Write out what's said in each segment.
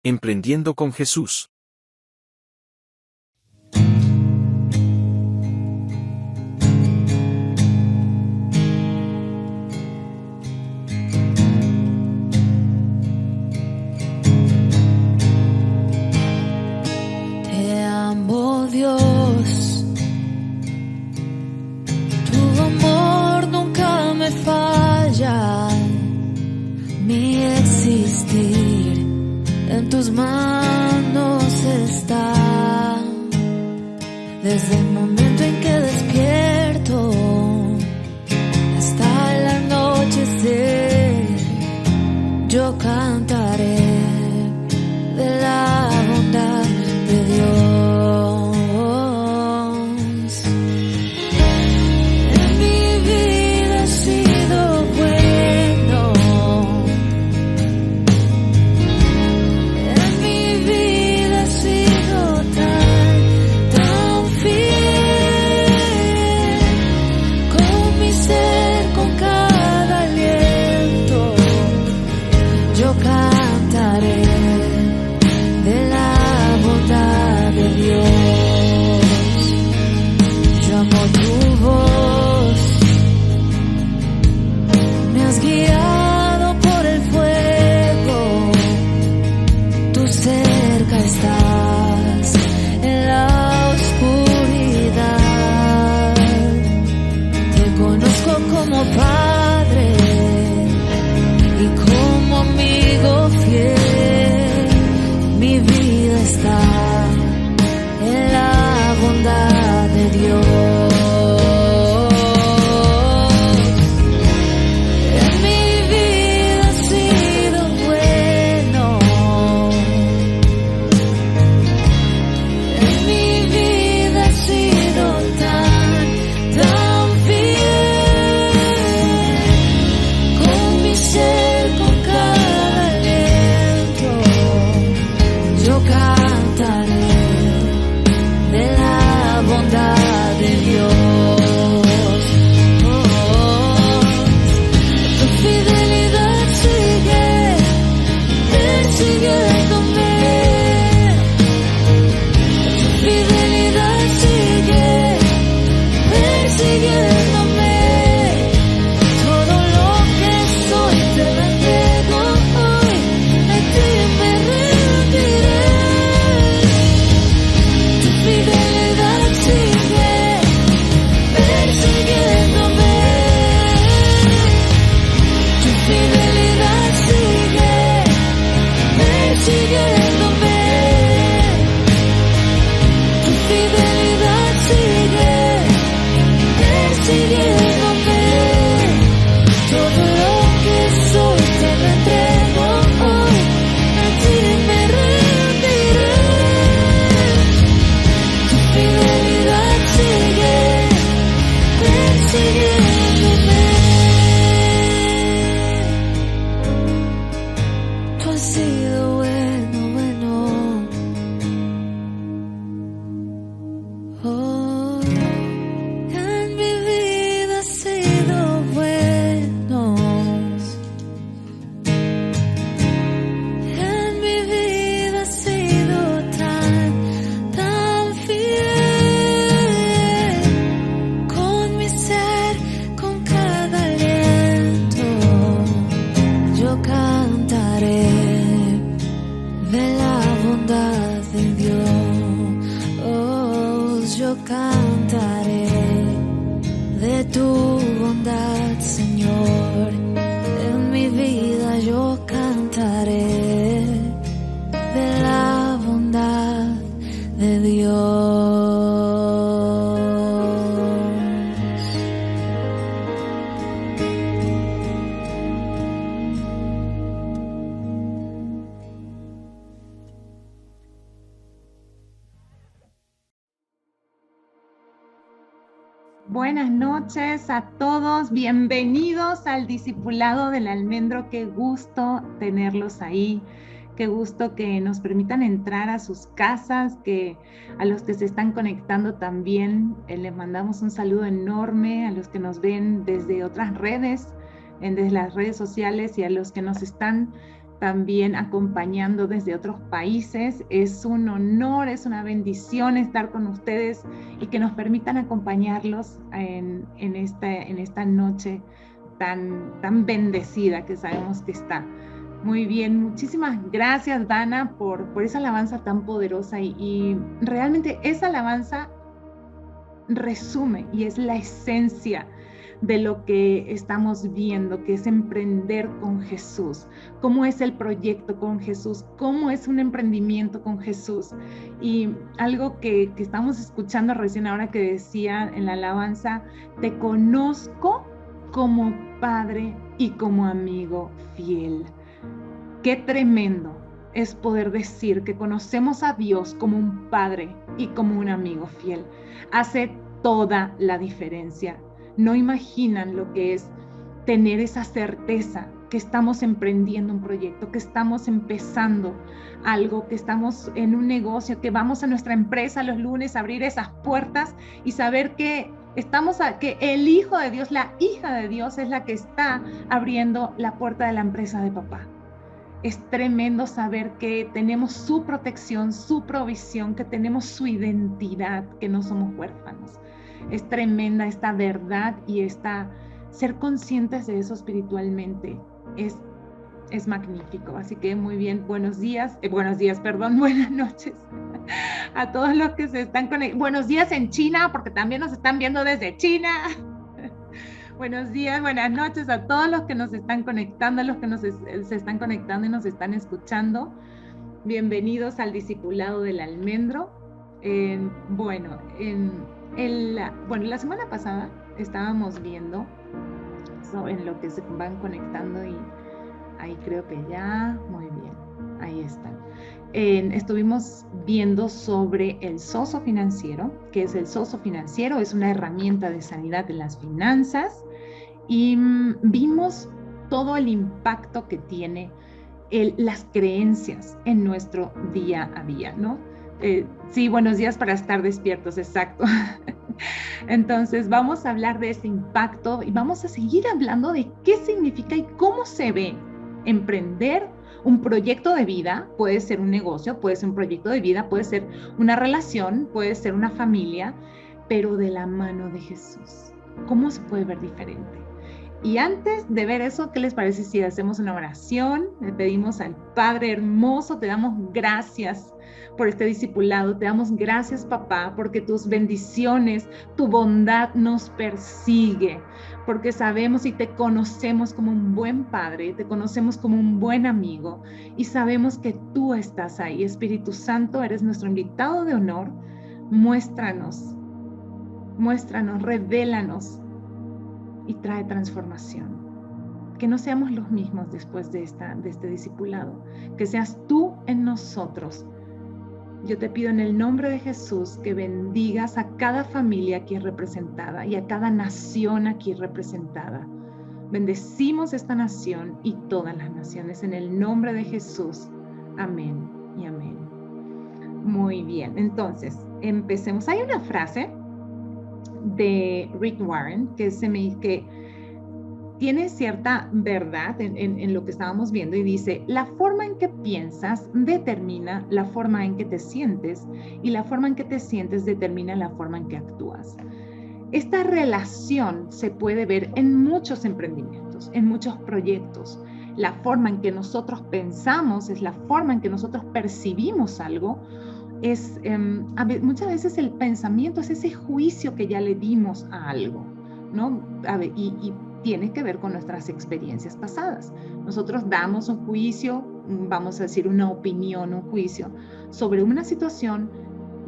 Emprendiendo con Jesús. Te amo, Dios. Tu amor nunca me falla. Mi existir en tus manos está. Desde el momento en que despierto hasta el anochecer, yo cantaré de la bondad de Dios. En mi vida ha sido bueno. En mi vida ha sido tan fiel. Con mi ser, con cada aliento, yo cantaré de la bondad de Dios. Yo amo tu voz. Me has guiado por el fuego. Tú cerca estás en la oscuridad. Te conozco como Padre y como amigo fiel. Mi vida está en la bondad de Dios. En mi vida ha sido bueno. En mi vida ha sido tan fiel. Con mi ser, con cada aliento, yo cantaré de la bondad de Dios. Oh, tu fidelidad sigue persiguiéndome. Tu fidelidad sigue persiguiéndome. Todo lo que soy te lo entrego hoy. A ti me rendiré. Tu fidelidad sigue persiguiéndome. Tu fidelidad sigue persiguiéndome. Tu fidelidad sigue persiguiéndome. Todo lo que soy te lo entrego hoy. A ti me rendiré. Tu fidelidad sigue persiguiéndome. Tú has sido bueno, bueno. Oh, en mi vida has sido bueno. En mi vida has sido tan fiel. Con mi ser, con cada aliento, yo cantaré de la bondad de Dios. Yo cantaré de tu bondad, Señor. En mi vida yo cantaré de la bondad de Dios. Buenas noches a todos, bienvenidos al Discipulado del Almendro. Qué gusto tenerlos ahí, qué gusto que nos permitan entrar a sus casas, que a los que se están conectando también les mandamos un saludo enorme, a los que nos ven desde otras redes, desde las redes sociales, y a los que nos están también acompañando desde otros países. Es un honor, es una bendición estar con ustedes y que nos permitan acompañarlos en esta noche tan bendecida que sabemos que está. Muy bien, muchísimas gracias, Dana, por esa alabanza tan poderosa y realmente esa alabanza resume y es la esencia de lo que estamos viendo, que es emprender con Jesús. ¿Cómo es el proyecto con Jesús? ¿Cómo es un emprendimiento con Jesús? Y algo que estamos escuchando recién ahora que decía en la alabanza, te conozco como Padre y como amigo fiel. Qué tremendo es poder decir que conocemos a Dios como un Padre y como un amigo fiel. Hace toda la diferencia. No imaginan lo que es tener esa certeza que estamos emprendiendo un proyecto, que estamos empezando algo, que estamos en un negocio, que vamos a nuestra empresa los lunes a abrir esas puertas y saber que que el Hijo de Dios, la hija de Dios es la que está abriendo la puerta de la empresa de papá. Es tremendo saber que tenemos su protección, su provisión, que tenemos su identidad, que no somos huérfanos. Es tremenda esta verdad y ser conscientes de eso espiritualmente es magnífico. Así que muy bien, buenas noches a todos los que se están conectando. Buenos días en China, porque también nos están viendo desde China. Buenos días, buenas noches a todos los que nos están conectando, a los que se están conectando y nos están escuchando. Bienvenidos al Discipulado del Almendro. La semana pasada estábamos viendo en lo que se van conectando y ahí creo que ya, muy bien, ahí están. Estuvimos viendo sobre el sozo financiero. ¿Qué es el sozo financiero? Es una herramienta de sanidad en las finanzas y vimos todo el impacto que tiene las creencias en nuestro día a día, ¿no? Sí, buenos días para estar despiertos, exacto. Entonces vamos a hablar de ese impacto y vamos a seguir hablando de qué significa y cómo se ve emprender un proyecto de vida. Puede ser un negocio, puede ser un proyecto de vida, puede ser una relación, puede ser una familia, pero de la mano de Jesús. ¿Cómo se puede ver diferente? Y antes de ver eso, ¿qué les parece si hacemos una oración? Le pedimos al Padre hermoso, te damos gracias por este discipulado, te damos gracias, papá, porque tus bendiciones, tu bondad nos persigue, porque sabemos y te conocemos como un buen padre, te conocemos como un buen amigo y sabemos que tú estás ahí. Espíritu Santo, eres nuestro invitado de honor. Muéstranos, revélanos y trae transformación. Que no seamos los mismos después de este discipulado, que seas tú en nosotros. Yo te pido en el nombre de Jesús que bendigas a cada familia aquí representada y a cada nación aquí representada. Bendecimos esta nación y todas las naciones en el nombre de Jesús. Amén y amén. Muy bien, entonces empecemos. Hay una frase de Rick Warren que tiene cierta verdad en lo que estábamos viendo y dice: la forma en que piensas determina la forma en que te sientes y la forma en que te sientes determina la forma en que actúas. Esta relación se puede ver en muchos emprendimientos, en muchos proyectos. La forma en que nosotros pensamos es la forma en que nosotros percibimos algo. Muchas veces el pensamiento es ese juicio que ya le dimos a algo, ¿no? Y tiene que ver con nuestras experiencias pasadas. Nosotros damos un juicio, vamos a decir una opinión, un juicio sobre una situación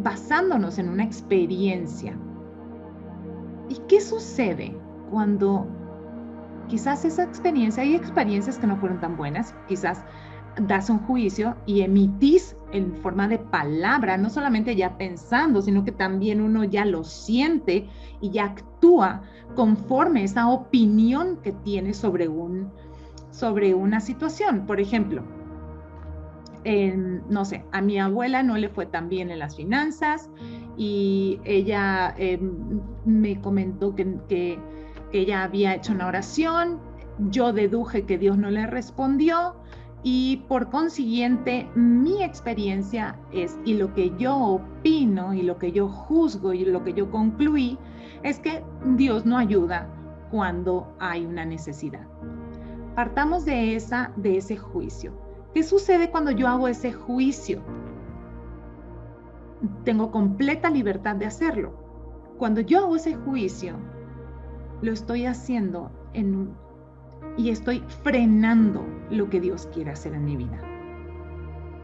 basándonos en una experiencia. ¿Y qué sucede cuando quizás esa experiencia, hay experiencias que no fueron tan buenas, quizás das un juicio y emitís en forma de palabra, no solamente ya pensando, sino que también uno ya lo siente y ya actúa conforme esa opinión que tiene sobre una situación. Por ejemplo, no sé, a mi abuela no le fue tan bien en las finanzas y ella me comentó que ella había hecho una oración, yo deduje que Dios no le respondió Y por consiguiente, mi experiencia es, y lo que yo opino, y lo que yo juzgo, y lo que yo concluí, es que Dios no ayuda cuando hay una necesidad. Partamos de ese juicio. ¿Qué sucede cuando yo hago ese juicio? Tengo completa libertad de hacerlo. Cuando yo hago ese juicio, lo estoy haciendo y estoy frenando lo que Dios quiere hacer en mi vida.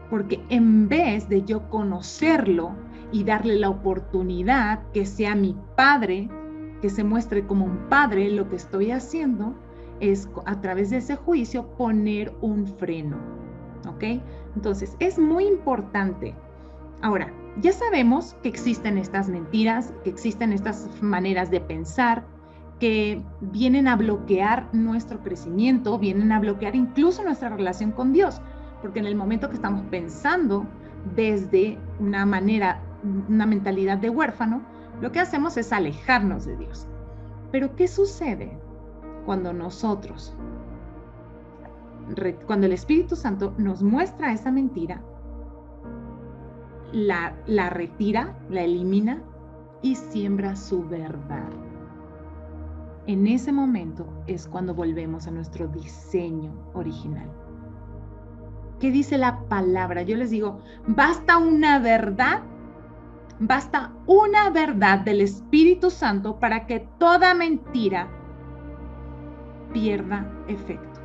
Porque en vez de yo conocerlo y darle la oportunidad que sea mi padre, que se muestre como un padre, lo que estoy haciendo es a través de ese juicio poner un freno. ¿Ok? Entonces, es muy importante. Ahora, ya sabemos que existen estas mentiras, que existen estas maneras de pensar, que vienen a bloquear nuestro crecimiento, vienen a bloquear incluso nuestra relación con Dios, porque en el momento que estamos pensando desde una mentalidad de huérfano, lo que hacemos es alejarnos de Dios. Pero ¿qué sucede cuando cuando el Espíritu Santo nos muestra esa mentira, la retira, la elimina y siembra su verdad? En ese momento es cuando volvemos a nuestro diseño original. ¿Qué dice la palabra? Yo les digo, basta una verdad del Espíritu Santo para que toda mentira pierda efecto.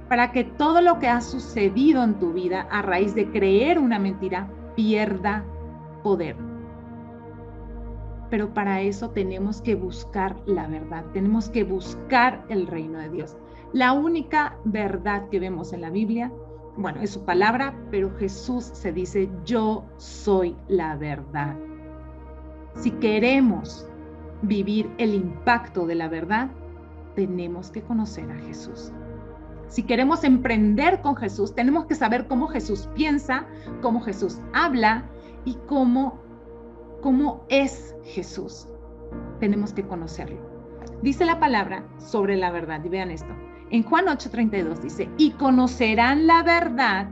Para que todo lo que ha sucedido en tu vida a raíz de creer una mentira pierda poder. Pero para eso tenemos que buscar la verdad, tenemos que buscar el reino de Dios. La única verdad que vemos en la Biblia, bueno, es su palabra, pero Jesús se dice, yo soy la verdad. Si queremos vivir el impacto de la verdad, tenemos que conocer a Jesús. Si queremos emprender con Jesús, tenemos que saber cómo Jesús piensa, cómo Jesús habla y cómo es Jesús. Tenemos que conocerlo. Dice la palabra sobre la verdad, y vean esto. En Juan 8:32 dice, y conocerán la verdad,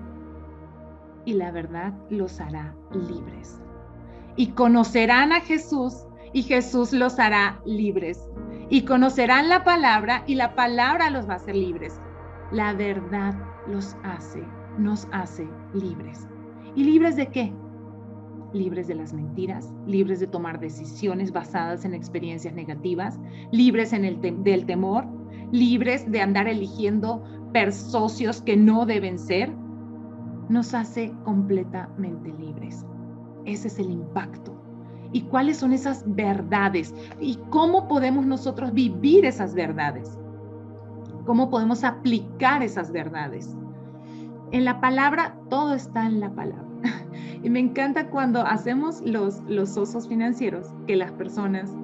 y la verdad los hará libres. Y conocerán a Jesús, y Jesús los hará libres. Y conocerán la palabra, y la palabra los va a hacer libres. La verdad nos hace libres. ¿Y libres de qué? Libres de las mentiras, libres de tomar decisiones basadas en experiencias negativas, libres del temor, libres de andar eligiendo socios que no deben ser. Nos hace completamente libres. Ese es el impacto. ¿Y cuáles son esas verdades? ¿Y cómo podemos nosotros vivir esas verdades? ¿Cómo podemos aplicar esas verdades? En la palabra, todo está en la palabra. Y me encanta cuando hacemos los osos financieros, que las personas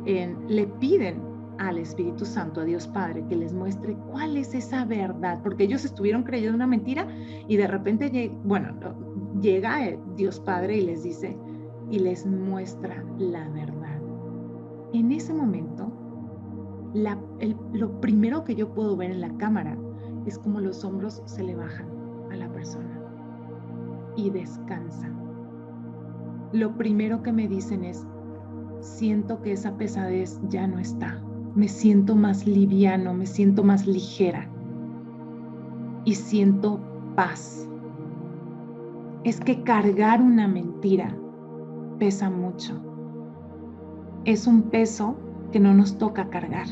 le piden al Espíritu Santo, a Dios Padre, que les muestre cuál es esa verdad, porque ellos estuvieron creyendo una mentira y de repente llega Dios Padre y les dice, y les muestra la verdad. En ese momento, lo primero que yo puedo ver en la cámara es como los hombros se le bajan a la persona y descansa. Lo primero que me dicen es, siento que esa pesadez ya no está, me siento más liviano, me siento más ligera y siento paz. Es que cargar una mentira pesa mucho. Es un peso que no nos toca cargar,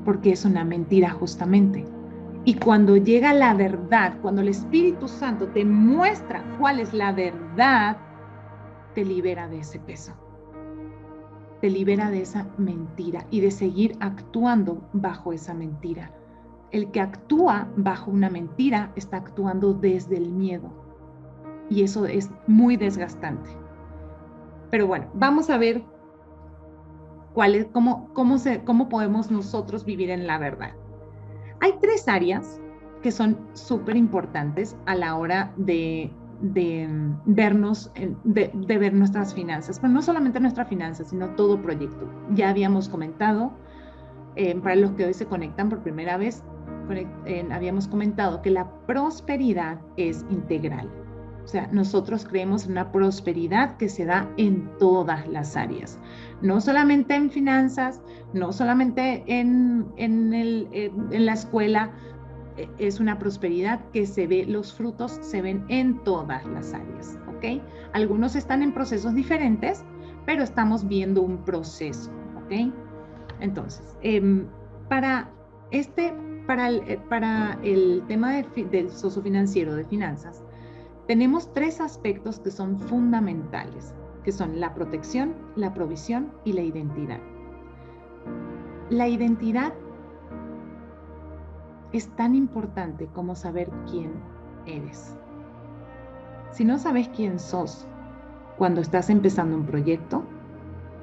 porque es una mentira justamente. Y cuando llega la verdad, cuando el Espíritu Santo te muestra cuál es la verdad, te libera de ese peso. Te libera de esa mentira y de seguir actuando bajo esa mentira. El que actúa bajo una mentira está actuando desde el miedo. Y eso es muy desgastante. Pero bueno, vamos a ver cómo podemos nosotros vivir en la verdad. Hay 3 áreas que son súper importantes a la hora de vernos, de ver nuestras finanzas, pero no solamente nuestras finanzas, sino todo proyecto. Ya habíamos comentado, para los que hoy se conectan por primera vez, habíamos comentado que la prosperidad es integral. O sea, nosotros creemos en una prosperidad que se da en todas las áreas, no solamente en finanzas, no solamente en la escuela, es una prosperidad que se ve, los frutos se ven en todas las áreas, ¿ok? Algunos están en procesos diferentes, pero estamos viendo un proceso, ¿ok? Entonces, para el tema del sociofinanciero, de finanzas, tenemos 3 aspectos que son fundamentales, que son la protección, la provisión y la identidad. La identidad es tan importante como saber quién eres. Si no sabes quién sos cuando estás empezando un proyecto,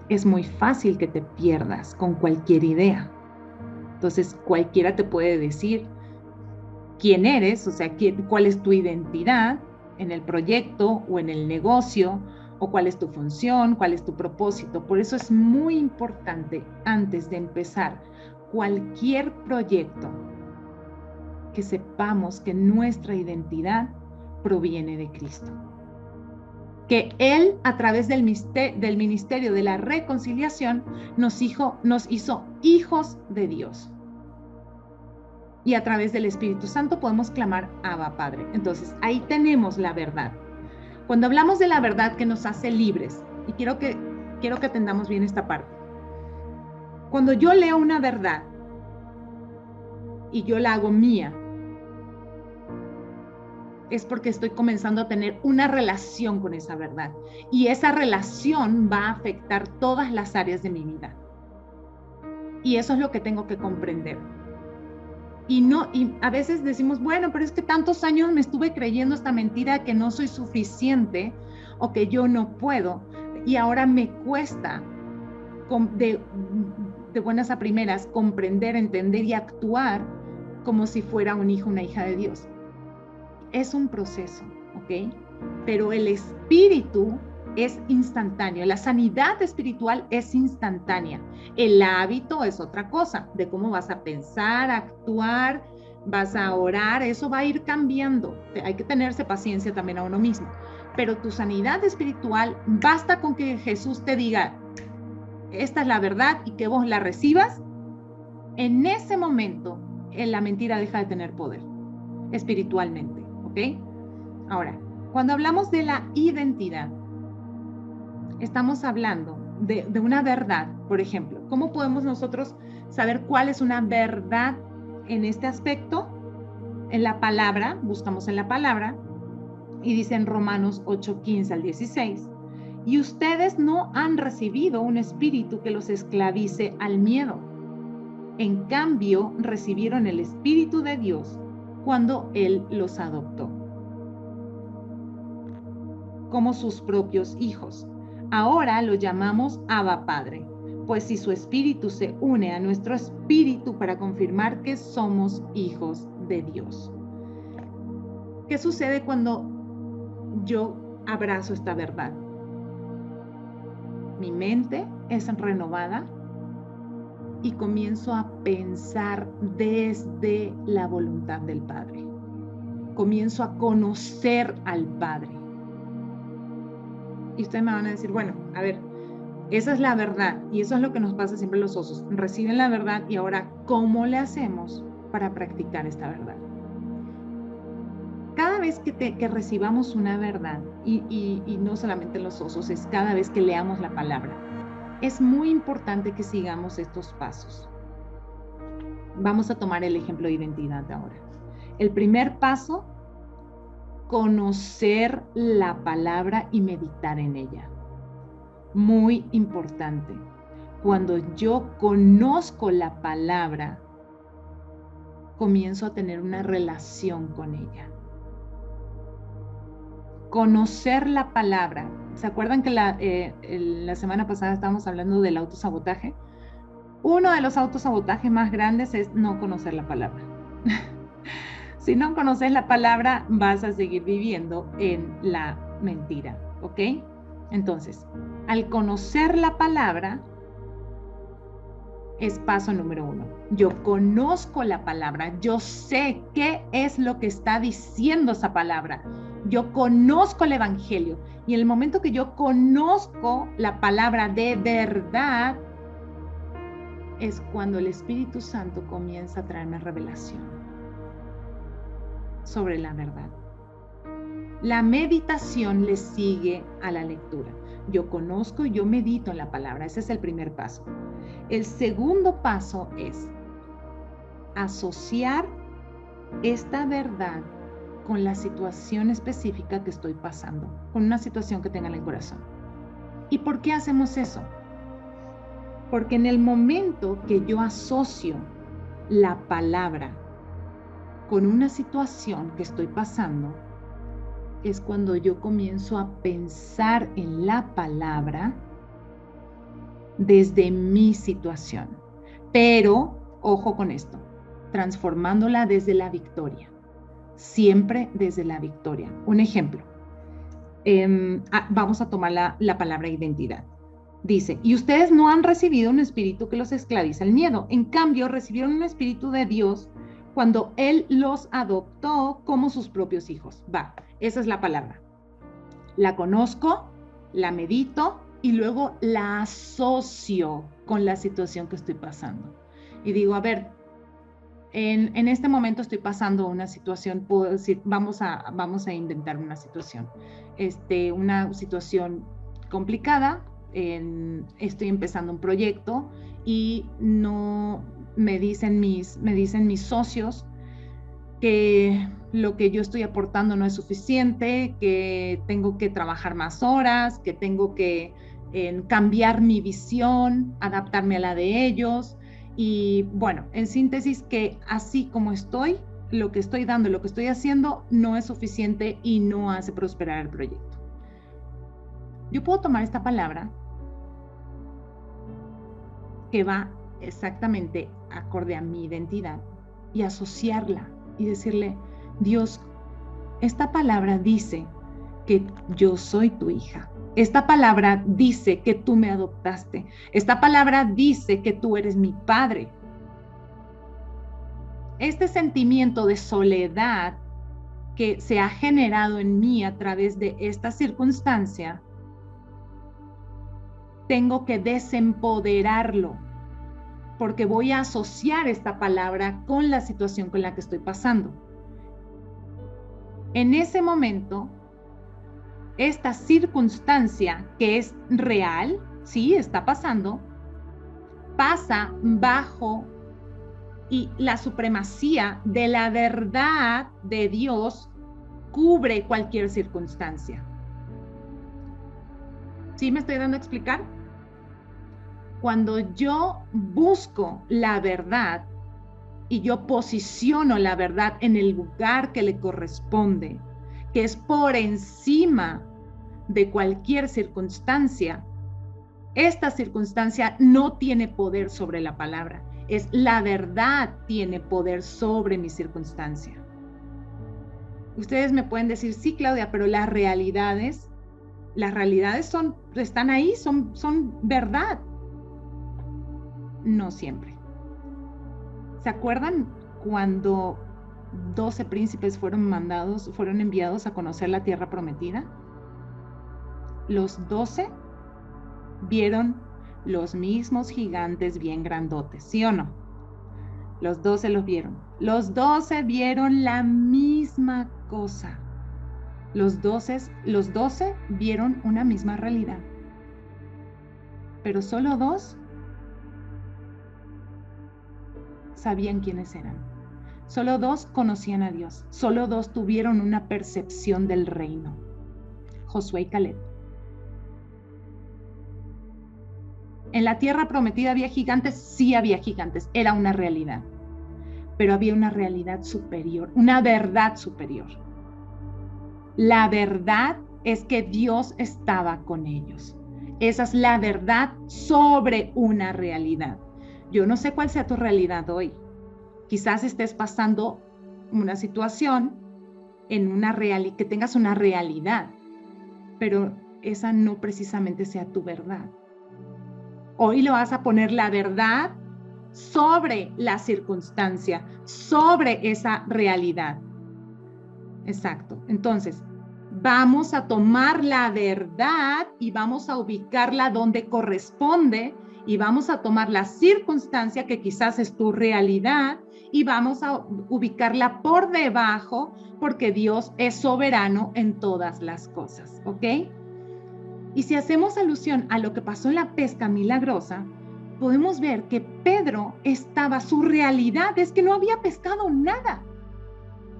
es muy fácil que te pierdas con cualquier idea. Entonces, cualquiera te puede decir quién eres, o sea, cuál es tu identidad en el proyecto o en el negocio, o cuál es tu función, cuál es tu propósito. Por eso es muy importante, antes de empezar cualquier proyecto, que sepamos que nuestra identidad proviene de Cristo. Que Él, a través del ministerio de la reconciliación, nos hizo hijos de Dios. Y a través del Espíritu Santo podemos clamar Abba, Padre. Entonces, ahí tenemos la verdad. Cuando hablamos de la verdad que nos hace libres, y quiero que atendamos bien esta parte. Cuando yo leo una verdad y yo la hago mía, es porque estoy comenzando a tener una relación con esa verdad. Y esa relación va a afectar todas las áreas de mi vida. Y eso es lo que tengo que comprender. Y a veces decimos, bueno, pero es que tantos años me estuve creyendo esta mentira que no soy suficiente o que yo no puedo. Y ahora me cuesta de buenas a primeras comprender, entender y actuar como si fuera un hijo, una hija de Dios. Es un proceso, ¿ok? Pero el espíritu es instantáneo, la sanidad espiritual es instantánea. El hábito es otra cosa, de cómo vas a pensar, actuar, vas a orar, eso va a ir cambiando. Hay que tenerse paciencia también a uno mismo. Pero tu sanidad espiritual, basta con que Jesús te diga, esta es la verdad y que vos la recibas, en ese momento la mentira deja de tener poder espiritualmente. ¿Ok? Ahora, cuando hablamos de la identidad, estamos hablando de una verdad, por ejemplo. ¿Cómo podemos nosotros saber cuál es una verdad en este aspecto? En la palabra, buscamos en la palabra, y dice en Romanos 8:15 al 16, y ustedes no han recibido un espíritu que los esclavice al miedo. En cambio, recibieron el Espíritu de Dios cuando Él los adoptó como sus propios hijos. Ahora lo llamamos Abba Padre, pues si su espíritu se une a nuestro espíritu para confirmar que somos hijos de Dios. ¿Qué sucede cuando yo abrazo esta verdad? Mi mente es renovada y comienzo a pensar desde la voluntad del Padre. Comienzo a conocer al Padre. Y ustedes me van a decir, bueno, a ver, esa es la verdad y eso es lo que nos pasa siempre los osos. Reciben la verdad y ahora, ¿cómo le hacemos para practicar esta verdad? Cada vez que recibamos una verdad, y no solamente los osos, es cada vez que leamos la palabra, es muy importante que sigamos estos pasos. Vamos a tomar el ejemplo de identidad ahora. El primer paso, conocer la palabra y meditar en ella. Muy importante. Cuando yo conozco la palabra, comienzo a tener una relación con ella. Conocer la palabra. ¿Se acuerdan que la semana pasada estábamos hablando del autosabotaje? Uno de los autosabotajes más grandes es no conocer la palabra. Si no conoces la palabra, vas a seguir viviendo en la mentira, ¿ok? Entonces, al conocer la palabra, es paso número 1. Yo conozco la palabra, yo sé qué es lo que está diciendo esa palabra. Yo conozco el evangelio y en el momento que yo conozco la palabra de verdad, es cuando el Espíritu Santo comienza a traerme revelación sobre la verdad. La meditación le sigue a la lectura. Yo conozco y yo medito en la palabra. Ese es el primer paso. El segundo paso es asociar esta verdad con la situación específica que estoy pasando, con una situación que tenga en el corazón. ¿Y por qué hacemos eso? Porque en el momento que yo asocio la palabra con una situación que estoy pasando, es cuando yo comienzo a pensar en la palabra desde mi situación. Pero, ojo con esto, transformándola desde la victoria. Siempre desde la victoria. Un ejemplo. Vamos a tomar la palabra identidad. Dice, y ustedes no han recibido un espíritu que los esclaviza el miedo. En cambio, recibieron un espíritu de Dios cuando Él los adoptó como sus propios hijos. Va, esa es la palabra. La conozco, la medito y luego la asocio con la situación que estoy pasando. Y digo, a ver, en este momento estoy pasando una situación, puedo decir, vamos a inventar una situación. Una situación complicada, estoy empezando un proyecto y no me dicen mis socios que lo que yo estoy aportando no es suficiente, que tengo que trabajar más horas, que tengo que cambiar mi visión, adaptarme a la de ellos. Y bueno, en síntesis, que así como estoy, lo que estoy dando, lo que estoy haciendo no es suficiente y no hace prosperar el proyecto. Yo puedo tomar esta palabra que va exactamente acorde a mi identidad y asociarla y decirle, Dios, esta palabra dice que yo soy tu hija. Esta palabra dice que tú me adoptaste. Esta palabra dice que tú eres mi padre. Este sentimiento de soledad que se ha generado en mí a través de esta circunstancia, tengo que desempoderarlo, porque voy a asociar esta palabra con la situación con la que estoy pasando. En ese momento, esta circunstancia que es real, sí, está pasando, pasa bajo y la supremacía de la verdad de Dios cubre cualquier circunstancia. ¿Sí me estoy dando a explicar? Cuando yo busco la verdad y yo posiciono la verdad en el lugar que le corresponde, que es por encima de cualquier circunstancia, esta circunstancia no tiene poder sobre la palabra, es la verdad tiene poder sobre mi circunstancia. Ustedes me pueden decir, sí, Claudia, pero las realidades están ahí, son verdad. No siempre. ¿Se acuerdan cuando 12 príncipes fueron enviados a conocer la tierra prometida? Los 12 vieron los mismos gigantes bien grandotes, ¿sí o no? Los 12 los vieron. Los 12 vieron la misma cosa. Los 12 vieron una misma realidad. Pero solo 2 sabían quiénes eran. Solo 2 conocían a Dios. Solo 2 tuvieron una percepción del reino. Josué y Caleb. En la tierra prometida había gigantes, sí había gigantes, era una realidad. Pero había una realidad superior, una verdad superior. La verdad es que Dios estaba con ellos. Esa es la verdad sobre una realidad. Yo no sé cuál sea tu realidad hoy. Quizás estés pasando una situación que tengas una realidad, pero esa no precisamente sea tu verdad. Hoy le vas a poner la verdad sobre la circunstancia, sobre esa realidad. Exacto. Entonces, vamos a tomar la verdad y vamos a ubicarla donde corresponde y vamos a tomar la circunstancia que quizás es tu realidad y vamos a ubicarla por debajo porque Dios es soberano en todas las cosas, ¿ok? Y si hacemos alusión a lo que pasó en la pesca milagrosa, podemos ver que Pedro su realidad es que no había pescado nada.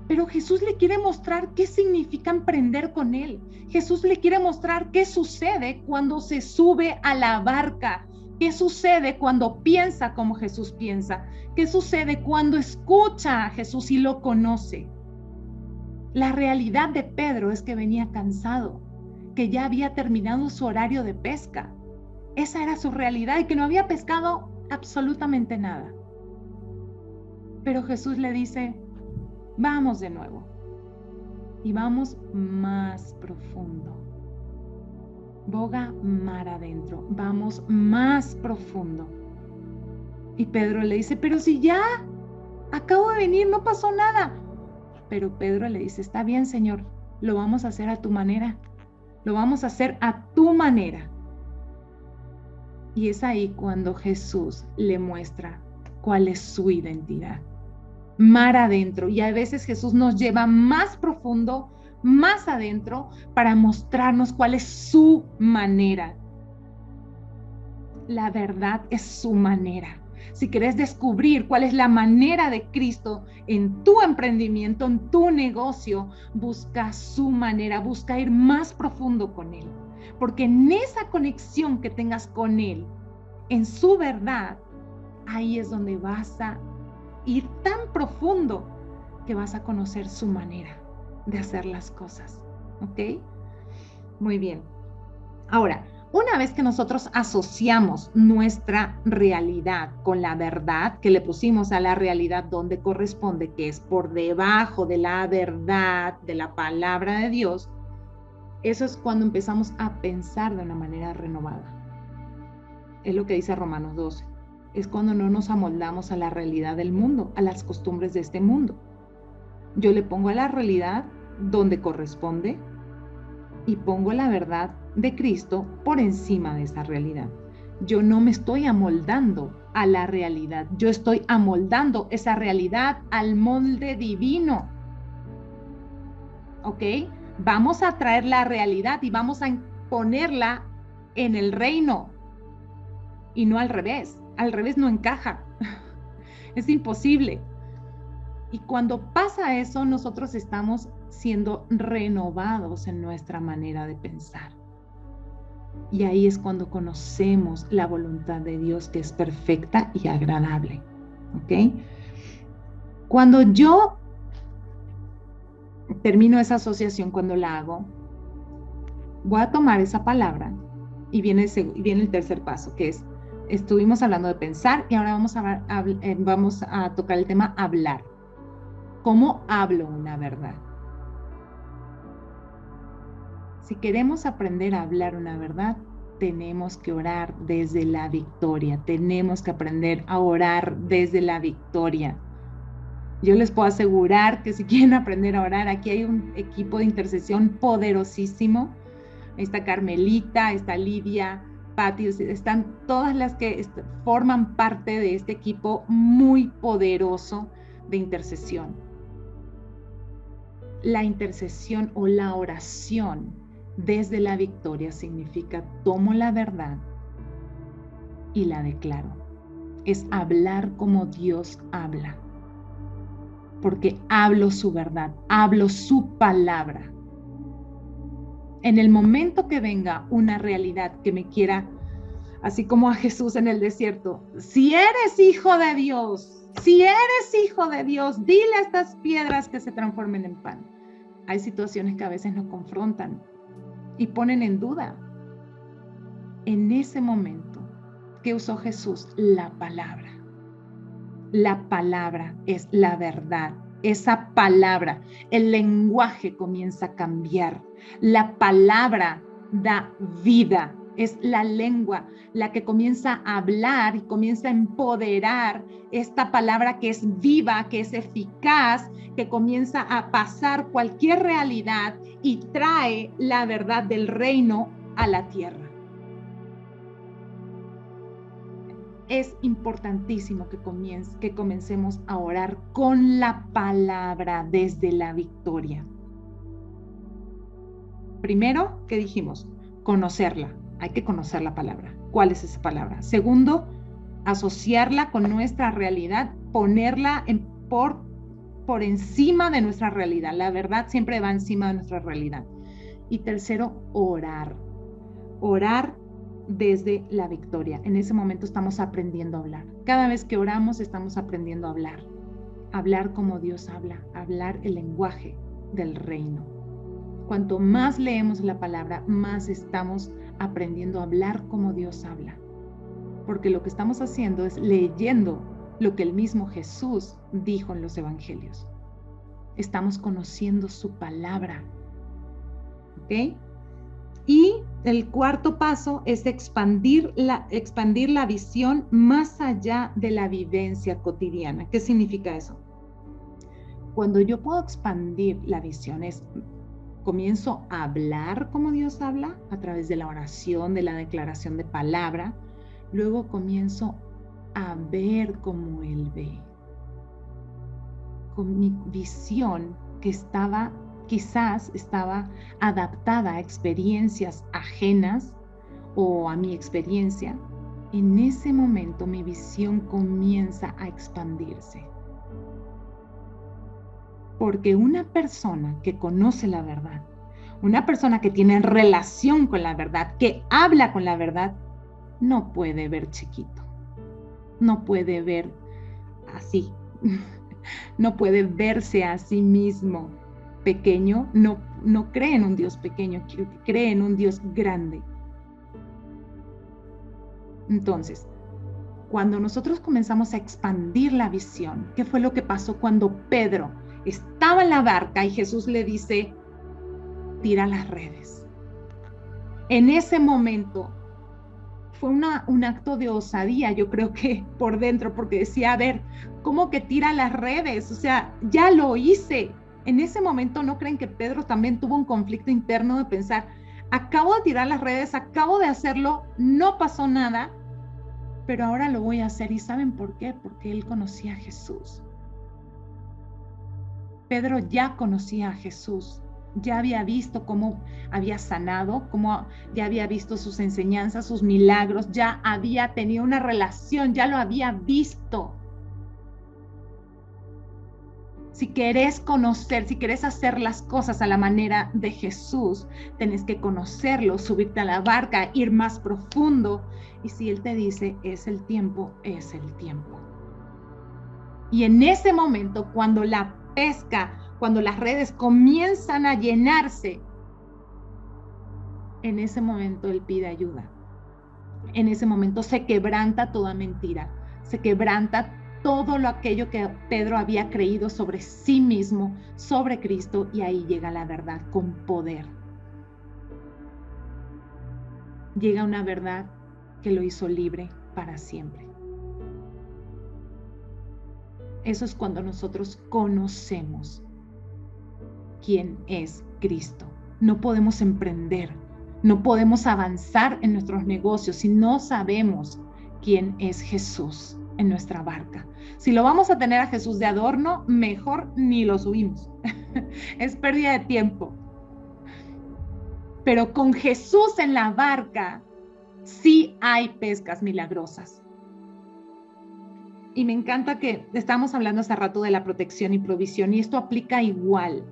Pero Jesús le quiere mostrar qué significa emprender con él. Jesús le quiere mostrar qué sucede cuando se sube a la barca. ¿Qué sucede cuando piensa como Jesús piensa? ¿Qué sucede cuando escucha a Jesús y lo conoce? La realidad de Pedro es que venía cansado, que ya había terminado su horario de pesca. Esa era su realidad y que no había pescado absolutamente nada. Pero Jesús le dice, vamos de nuevo y vamos más profundo. Boga mar adentro, vamos más profundo. Y Pedro le dice, pero si ya acabo de venir, no pasó nada. Pero Pedro le dice, está bien, Señor, lo vamos a hacer a tu manera. Lo vamos a hacer a tu manera. Y es ahí cuando Jesús le muestra cuál es su identidad. Mar adentro. Y a veces Jesús nos lleva más profundo, más adentro, para mostrarnos cuál es su manera. La verdad es su manera. Si querés descubrir cuál es la manera de Cristo en tu emprendimiento, en tu negocio, busca su manera, busca ir más profundo con Él. Porque en esa conexión que tengas con Él, en su verdad, ahí es donde vas a ir tan profundo que vas a conocer su manera de hacer las cosas. ¿Ok? Muy bien. Ahora, una vez que nosotros asociamos nuestra realidad con la verdad, que le pusimos a la realidad donde corresponde, que es por debajo de la verdad, de la palabra de Dios, eso es cuando empezamos a pensar de una manera renovada. Es lo que dice Romanos 12. Es cuando no nos amoldamos a la realidad del mundo, a las costumbres de este mundo. Yo le pongo a la realidad donde corresponde y pongo la verdad de Cristo por encima de esa realidad. Yo no me estoy amoldando a la realidad, yo estoy amoldando esa realidad al molde divino. ¿Ok? Vamos a traer la realidad y vamos a ponerla en el reino y no al revés. Al revés no encaja. Es imposible. Y cuando pasa eso, nosotros estamos siendo renovados en nuestra manera de pensar. Y ahí es cuando conocemos la voluntad de Dios, que es perfecta y agradable. ¿Ok? Cuando yo termino esa asociación, cuando la hago, voy a tomar esa palabra y viene el tercer paso, que es, estuvimos hablando de pensar y ahora vamos a tocar el tema hablar. ¿Cómo hablo una verdad? Si queremos aprender a hablar una verdad, tenemos que orar desde la victoria. Tenemos que aprender a orar desde la victoria. Yo les puedo asegurar que si quieren aprender a orar, aquí hay un equipo de intercesión poderosísimo. Ahí está Carmelita, está Lidia, Patti, están todas las que forman parte de este equipo muy poderoso de intercesión. La intercesión o la oración desde la victoria significa tomo la verdad y la declaro. Es hablar como Dios habla. Porque hablo su verdad, hablo su palabra. En el momento que venga una realidad que me quiera, así como a Jesús en el desierto, si eres hijo de Dios, dile a estas piedras que se transformen en pan. Hay situaciones que a veces nos confrontan y ponen en duda. En ese momento, ¿qué usó Jesús? La palabra. La palabra es la verdad. Esa palabra, el lenguaje comienza a cambiar. La palabra da vida. Es la lengua la que comienza a hablar y comienza a empoderar esta palabra que es viva, que es eficaz, que comienza a pasar cualquier realidad y trae la verdad del reino a la tierra. Es importantísimo que comencemos a orar con la palabra desde la victoria. Primero, ¿qué dijimos? Conocerla. Hay que conocer la palabra. ¿Cuál es esa palabra? Segundo, asociarla con nuestra realidad, ponerla por encima de nuestra realidad. La verdad siempre va encima de nuestra realidad. Y tercero, orar. Orar desde la victoria. En ese momento estamos aprendiendo a hablar. Cada vez que oramos estamos aprendiendo a hablar. Hablar como Dios habla, hablar el lenguaje del reino. Cuanto más leemos la palabra, más estamos aprendiendo a hablar como Dios habla. Porque lo que estamos haciendo es leyendo lo que el mismo Jesús dijo en los evangelios. Estamos conociendo su palabra. ¿Ok? Y el cuarto paso es expandir la visión más allá de la vivencia cotidiana. ¿Qué significa eso? Cuando yo puedo expandir la visión, comienzo a hablar como Dios habla a través de la oración, de la declaración de palabra. Luego comienzo a ver como Él ve. Con mi visión que quizás estaba adaptada a experiencias ajenas o a mi experiencia, en ese momento mi visión comienza a expandirse. Porque una persona que conoce la verdad, una persona que tiene relación con la verdad, que habla con la verdad, no puede ver chiquito, no puede ver así, no puede verse a sí mismo pequeño, no cree en un Dios pequeño, cree en un Dios grande. Entonces, cuando nosotros comenzamos a expandir la visión, ¿qué fue lo que pasó cuando Pedro estaba en la barca y Jesús le dice, tira las redes? En ese momento fue un acto de osadía, yo creo que por dentro, porque decía, a ver, ¿cómo que tira las redes? O sea, ya lo hice. En ese momento, ¿no creen que Pedro también tuvo un conflicto interno de pensar, acabo de tirar las redes, acabo de hacerlo, no pasó nada, pero ahora lo voy a hacer? ¿Y saben por qué? Porque él conocía a Jesús. Pedro ya conocía a Jesús, ya había visto cómo había sanado, cómo ya había visto sus enseñanzas, sus milagros, ya había tenido una relación, ya lo había visto. Si querés conocer, si querés hacer las cosas a la manera de Jesús, tenés que conocerlo, subirte a la barca, ir más profundo. Y si Él te dice, es el tiempo, es el tiempo. Y en ese momento, cuando la pesca, cuando las redes comienzan a llenarse, en ese momento Él pide ayuda. En ese momento se quebranta toda mentira, se quebranta todo aquello que Pedro había creído sobre sí mismo, sobre Cristo, y ahí llega la verdad con poder. Llega una verdad que lo hizo libre para siempre. Eso es cuando nosotros conocemos quién es Cristo. No podemos emprender, no podemos avanzar en nuestros negocios si no sabemos quién es Jesús en nuestra barca. Si lo vamos a tener a Jesús de adorno, mejor ni lo subimos. Es pérdida de tiempo. Pero con Jesús en la barca, sí hay pescas milagrosas. Y me encanta que estamos hablando hace rato de la protección y provisión, y esto aplica igual.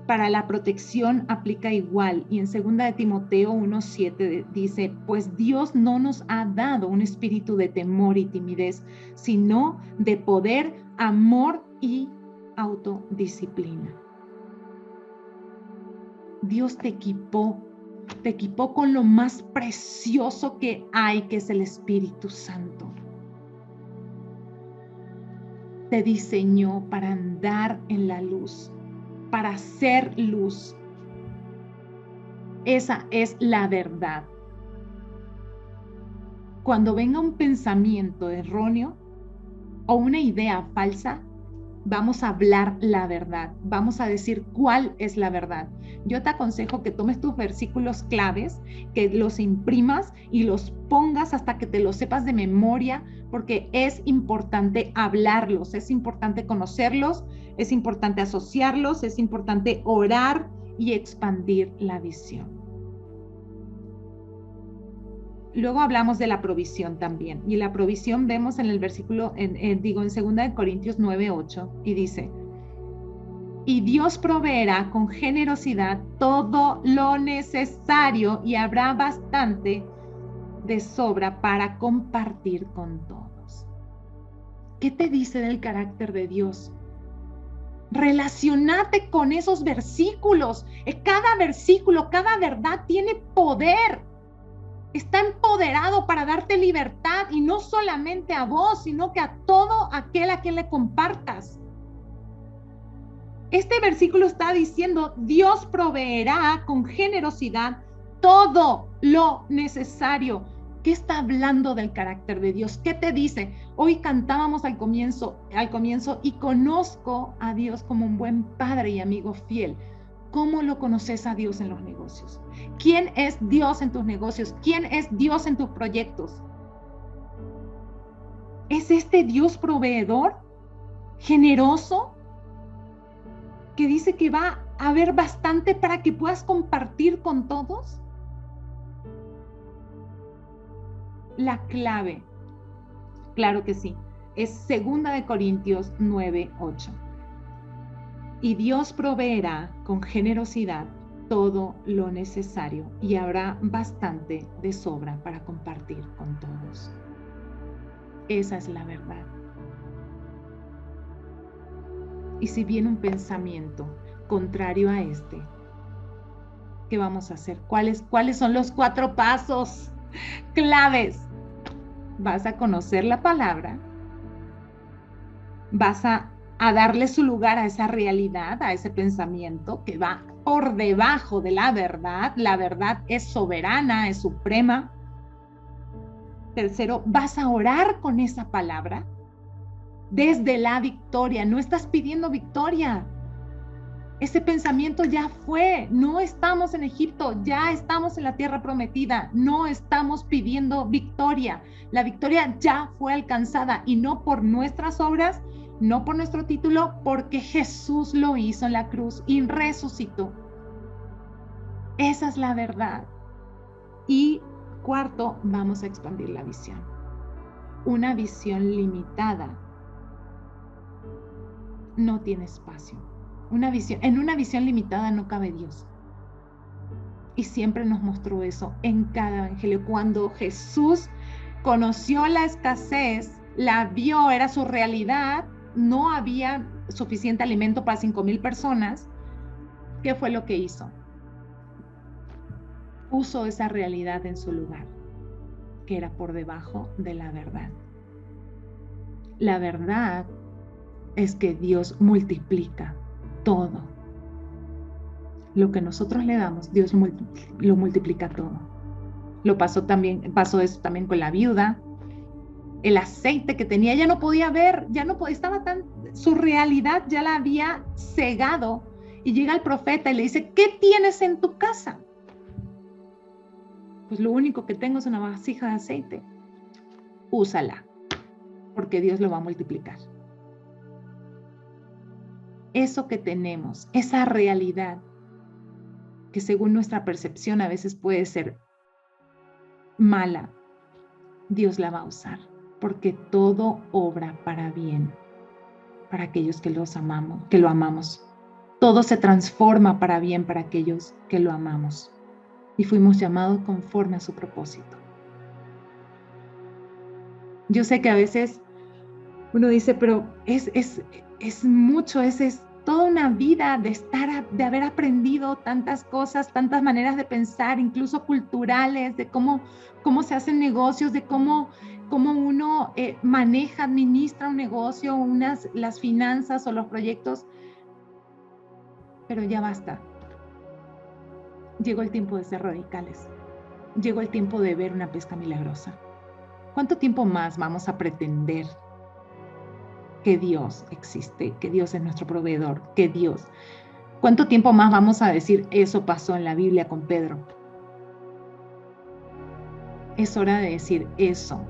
Para la protección aplica igual. Y en 2 de Timoteo 1:7 dice, pues Dios no nos ha dado un espíritu de temor y timidez, sino de poder, amor y autodisciplina. Dios te equipó con lo más precioso que hay, que es el Espíritu Santo. Te diseñó para andar en la luz, para ser luz. Esa es la verdad. cuando venga un pensamiento erróneo o una idea falsa, vamos a hablar la verdad, vamos a decir cuál es la verdad. Yo te aconsejo que tomes tus versículos claves, que los imprimas y los pongas hasta que te los sepas de memoria, porque es importante hablarlos, es importante conocerlos, es importante asociarlos, es importante orar y expandir la visión. Luego hablamos de la provisión también, y la provisión vemos en el versículo, en 2 Corintios 9:8, y dice: y Dios proveerá con generosidad todo lo necesario y habrá bastante de sobra para compartir con todos. ¿Qué te dice del carácter de Dios? Relacionate con esos versículos. Cada versículo, cada verdad tiene poder. Está empoderado para darte libertad, y no solamente a vos, sino que a todo aquel a quien le compartas. Este versículo está diciendo: Dios proveerá con generosidad todo lo necesario. ¿Qué está hablando del carácter de Dios? ¿Qué te dice? Hoy cantábamos al comienzo, y conozco a Dios como un buen padre y amigo fiel. ¿Cómo lo conoces a Dios en los negocios? ¿Quién es Dios en tus negocios? ¿Quién es Dios en tus proyectos? ¿Es este Dios proveedor, generoso, que dice que va a haber bastante para que puedas compartir con todos? La clave, claro que sí, es 2 Corintios 9:8. Y Dios proveerá con generosidad todo lo necesario y habrá bastante de sobra para compartir con todos. Esa es la verdad. Y si viene un pensamiento contrario a este, ¿qué vamos a hacer? ¿Cuáles son los 4 pasos claves? Vas a conocer la palabra, vas a darle su lugar a esa realidad, a ese pensamiento que va por debajo de la verdad. La verdad es soberana, es suprema. Tercero, vas a orar con esa palabra desde la victoria. No estás pidiendo victoria. Ese pensamiento ya fue. No estamos en Egipto, ya estamos en la tierra prometida. No estamos pidiendo victoria. La victoria ya fue alcanzada, y no por nuestras obras, no por nuestro título, porque Jesús lo hizo en la cruz y resucitó. Esa es la verdad. Y cuarto, vamos a expandir la visión. Una visión limitada no tiene espacio. En una visión limitada no cabe Dios. Y siempre nos mostró eso en cada evangelio. Cuando Jesús conoció la escasez, la vio, era su realidad, no había suficiente alimento para 5,000 personas. ¿Qué fue lo que hizo? Puso esa realidad en su lugar, que era por debajo de la verdad. La verdad es que Dios multiplica todo. Lo que nosotros le damos, Dios lo multiplica todo. Pasó eso también con la viuda. El aceite que tenía, ya no podía ver, su realidad ya la había cegado. Y llega el profeta y le dice: ¿qué tienes en tu casa? Pues lo único que tengo es una vasija de aceite. Úsala, porque Dios lo va a multiplicar. Eso que tenemos, esa realidad, que según nuestra percepción a veces puede ser mala, Dios la va a usar, porque todo obra para bien, para aquellos que lo amamos. Todo se transforma para bien para aquellos que lo amamos. Y fuimos llamados conforme a su propósito. Yo sé que a veces uno dice, pero es mucho, es toda una vida de haber aprendido tantas cosas, tantas maneras de pensar, incluso culturales, de cómo se hacen negocios, de cómo uno maneja, administra un negocio, las finanzas o los proyectos. Pero ya basta. Llegó el tiempo de ser radicales. Llegó el tiempo de ver una pesca milagrosa. ¿Cuánto tiempo más vamos a pretender que Dios existe, que Dios es nuestro proveedor, que Dios? ¿Cuánto tiempo más vamos a decir eso pasó en la Biblia con Pedro? Es hora de decir eso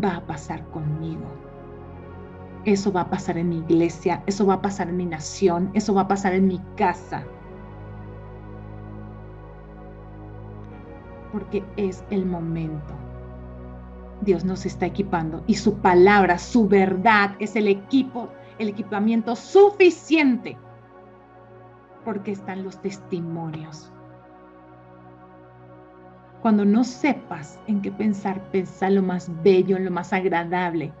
va a pasar conmigo. Eso va a pasar en mi iglesia, eso va a pasar en mi nación, eso va a pasar en mi casa. Porque es el momento. Dios nos está equipando y su palabra, su verdad es el equipamiento suficiente, porque están los testimonios. Cuando no sepas en qué pensar, pensá lo más bello, en lo más agradable.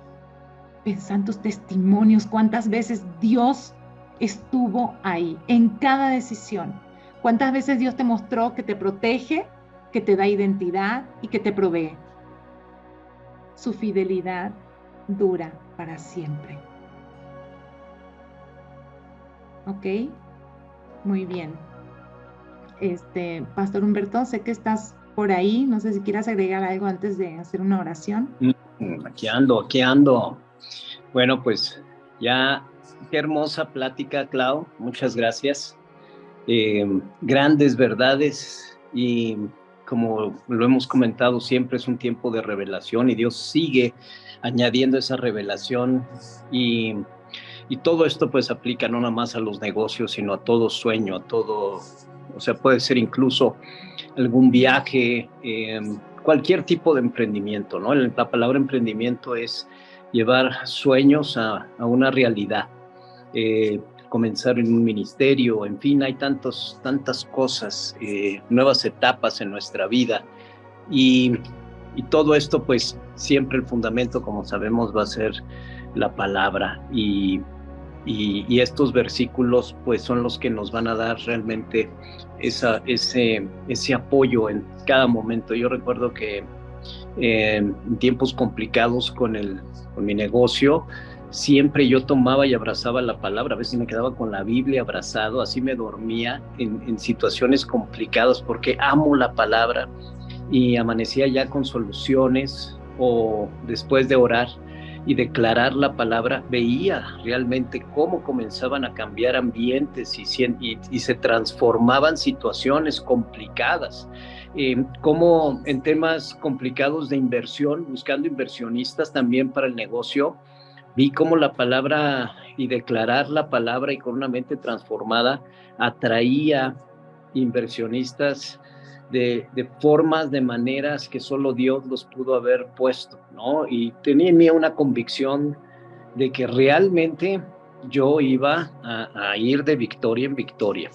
Pensá en tus testimonios, cuántas veces Dios estuvo ahí, en cada decisión. Cuántas veces Dios te mostró que te protege, que te da identidad y que te provee. Su fidelidad dura para siempre. ¿Ok? Muy bien. Pastor Humberto, sé que estás por ahí. No sé si quieras agregar algo antes de hacer una oración. Aquí ando. Bueno, pues ya, qué hermosa plática, Clau. Muchas gracias. Grandes verdades y como lo hemos comentado siempre, es un tiempo de revelación y Dios sigue añadiendo esa revelación y todo esto pues aplica no nada más a los negocios, sino a todo sueño, a todo, o sea, puede ser incluso algún viaje, cualquier tipo de emprendimiento, ¿no? La palabra emprendimiento es llevar sueños a una realidad, comenzar en un ministerio, en fin, hay tantas cosas, nuevas etapas en nuestra vida y todo esto pues siempre el fundamento, como sabemos, va a ser la palabra y estos versículos pues son los que nos van a dar realmente ese apoyo en cada momento. Yo recuerdo que en tiempos complicados con mi negocio, siempre yo tomaba y abrazaba la palabra, a veces me quedaba con la Biblia abrazado, así me dormía en situaciones complicadas porque amo la palabra y amanecía ya con soluciones o después de orar y declarar la palabra, veía realmente cómo comenzaban a cambiar ambientes y se transformaban situaciones complicadas. Cómo en temas complicados de inversión, buscando inversionistas también para el negocio, vi cómo la palabra y declarar la palabra y con una mente transformada atraía inversionistas de formas, de maneras que solo Dios los pudo haber puesto, ¿no? Y tenía una convicción de que realmente yo iba a ir de victoria en victoria.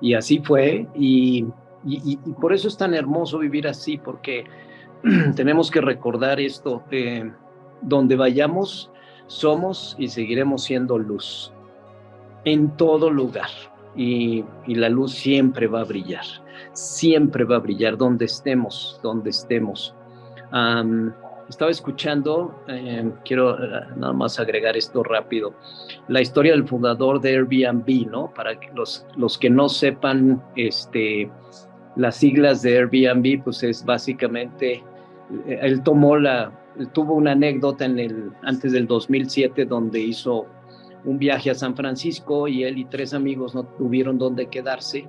Y así fue, y por eso es tan hermoso vivir así, porque tenemos que recordar esto, donde vayamos, somos y seguiremos siendo luz en todo lugar, y la luz siempre va a brillar donde estemos. Estaba escuchando, quiero nada más agregar esto rápido, la historia del fundador de Airbnb, ¿no? Para que los que no sepan las siglas de Airbnb, pues es básicamente, él tuvo una anécdota antes del 2007 donde hizo un viaje a San Francisco y él y 3 amigos no tuvieron dónde quedarse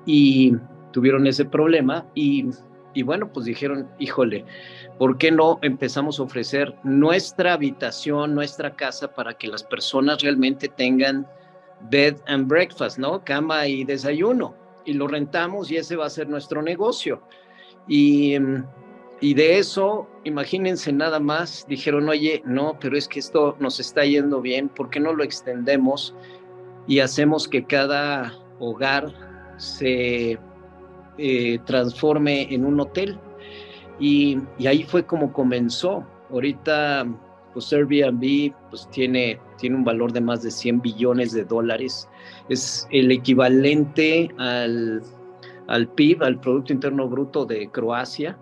y tuvieron ese problema y bueno, pues dijeron, híjole, ¿por qué no empezamos a ofrecer nuestra habitación, nuestra casa para que las personas realmente tengan bed and breakfast, ¿no? Cama y desayuno, y lo rentamos y ese va a ser nuestro negocio. Y de eso, imagínense nada más, dijeron, oye, no, pero es que esto nos está yendo bien, ¿por qué no lo extendemos y hacemos que cada hogar se transforme en un hotel? Y ahí fue como comenzó. Ahorita, pues Airbnb pues, tiene un valor de más de $100 billones. Es el equivalente al PIB, al Producto Interno Bruto de Croacia.